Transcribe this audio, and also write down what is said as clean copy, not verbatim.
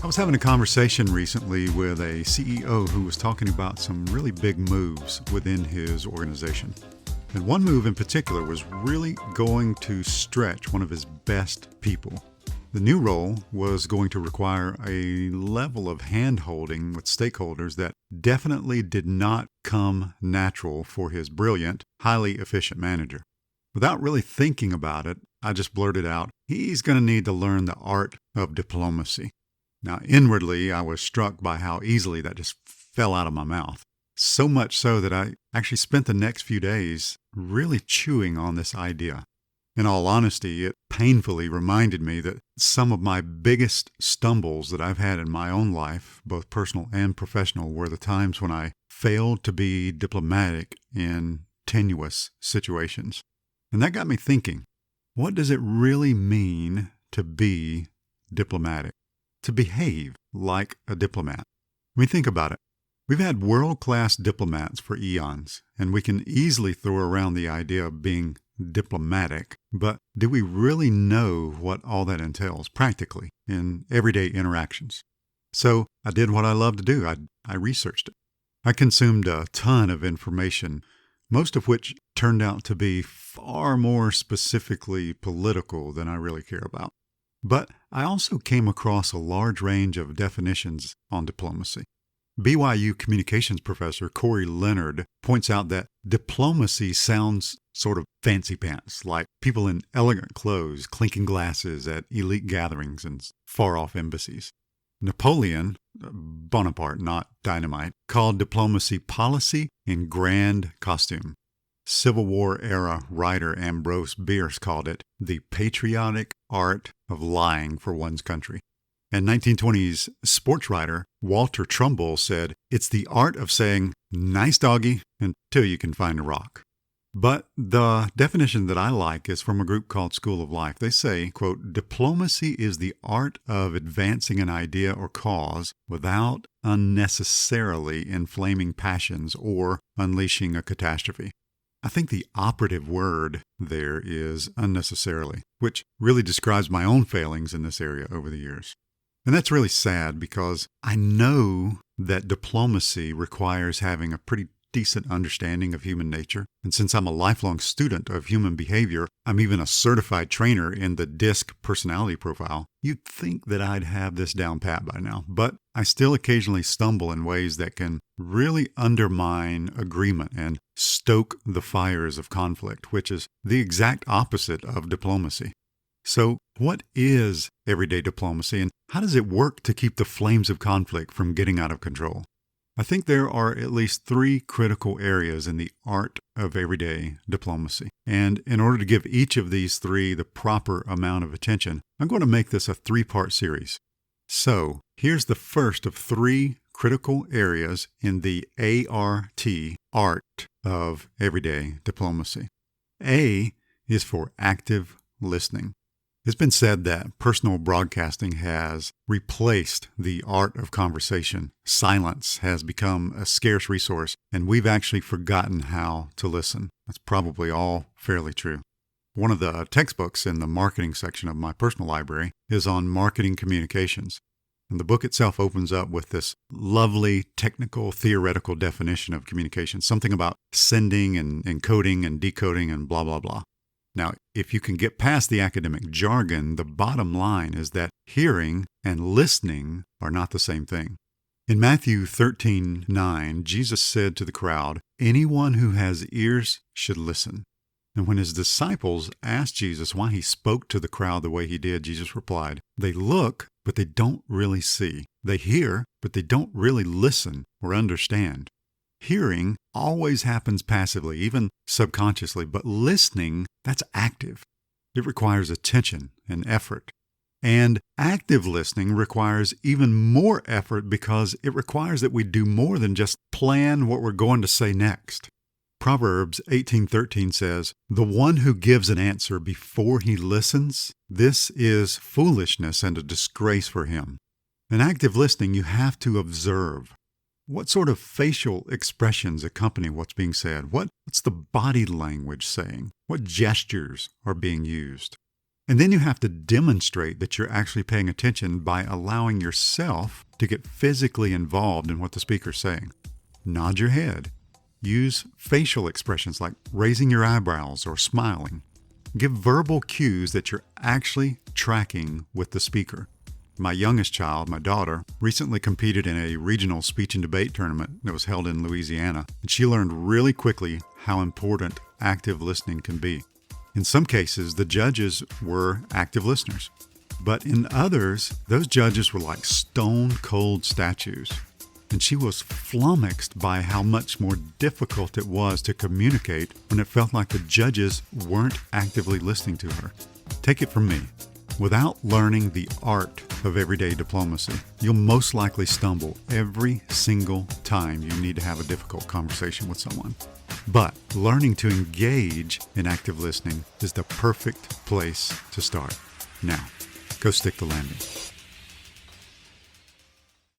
I was having a conversation recently with a CEO who was talking about some really big moves within his organization. And one move in particular was really going to stretch one of his best people. The new role was going to require a level of hand-holding with stakeholders that definitely did not come natural for his brilliant, highly efficient manager. Without really thinking about it, I just blurted out, he's going to need to learn the art of diplomacy. Now, inwardly, I was struck by how easily that just fell out of my mouth. So much so that I actually spent the next few days really chewing on this idea. In all honesty, it painfully reminded me that some of my biggest stumbles that I've had in my own life, both personal and professional, were the times when I failed to be diplomatic in tenuous situations. And that got me thinking, what does it really mean to be diplomatic? To behave like a diplomat? I mean, think about it. We've had world-class diplomats for eons, and we can easily throw around the idea of being diplomatic, but do we really know what all that entails practically in everyday interactions? So I did what I love to do. I researched it. I consumed a ton of information, most of which turned out to be far more specifically political than I really care about. But I also came across a large range of definitions on diplomacy. BYU communications professor Corey Leonard points out that diplomacy sounds sort of fancy pants, like people in elegant clothes clinking glasses at elite gatherings and far-off embassies. Napoleon Bonaparte, not dynamite, called diplomacy policy in grand costume. Civil War-era writer Ambrose Bierce called it the patriotic art of lying for one's country. And 1920s sports writer Walter Trumbull said, it's the art of saying, nice doggy, until you can find a rock. But the definition that I like is from a group called School of Life. They say, quote, diplomacy is the art of advancing an idea or cause without unnecessarily inflaming passions or unleashing a catastrophe. I think the operative word there is unnecessarily, which really describes my own failings in this area over the years. And that's really sad because I know that diplomacy requires having a pretty decent understanding of human nature. And since I'm a lifelong student of human behavior, I'm even a certified trainer in the DISC personality profile. You'd think that I'd have this down pat by now, but I still occasionally stumble in ways that can really undermine agreement and stoke the fires of conflict, which is the exact opposite of diplomacy. So what is everyday diplomacy, and how does it work to keep the flames of conflict from getting out of control? I think there are at least three critical areas in the art of everyday diplomacy. And in order to give each of these three the proper amount of attention, I'm going to make this a three-part series. So here's the first of three critical areas in the A.R.T, art of everyday diplomacy. A is for active listening. It's been said that personal broadcasting has replaced the art of conversation. Silence has become a scarce resource, and we've actually forgotten how to listen. That's probably all fairly true. One of the textbooks in the marketing section of my personal library is on marketing communications. And the book itself opens up with this lovely technical theoretical definition of communication, something about sending and encoding and decoding and blah, blah, blah. Now, if you can get past the academic jargon, the bottom line is that hearing and listening are not the same thing. In Matthew 13:9, Jesus said to the crowd, anyone who has ears should listen. And when his disciples asked Jesus why he spoke to the crowd the way he did, Jesus replied, they look, but they don't really see. They hear, but they don't really listen or understand. Hearing always happens passively, even subconsciously, but listening, that's active. It requires attention and effort. And active listening requires even more effort because it requires that we do more than just plan what we're going to say next. Proverbs 18:13 says, the one who gives an answer before he listens, this is foolishness and a disgrace for him. In active listening, you have to observe. What sort of facial expressions accompany what's being said? What's the body language saying? What gestures are being used? And then you have to demonstrate that you're actually paying attention by allowing yourself to get physically involved in what the speaker's saying. Nod your head. Use facial expressions like raising your eyebrows or smiling. Give verbal cues that you're actually tracking with the speaker. My youngest child, my daughter, recently competed in a regional speech and debate tournament that was held in Louisiana, and she learned really quickly how important active listening can be. In some cases, the judges were active listeners, but in others, those judges were like stone-cold statues. And she was flummoxed by how much more difficult it was to communicate when it felt like the judges weren't actively listening to her. Take it from me. Without learning the art of everyday diplomacy, you'll most likely stumble every single time you need to have a difficult conversation with someone. But learning to engage in active listening is the perfect place to start. Now, go stick the landing.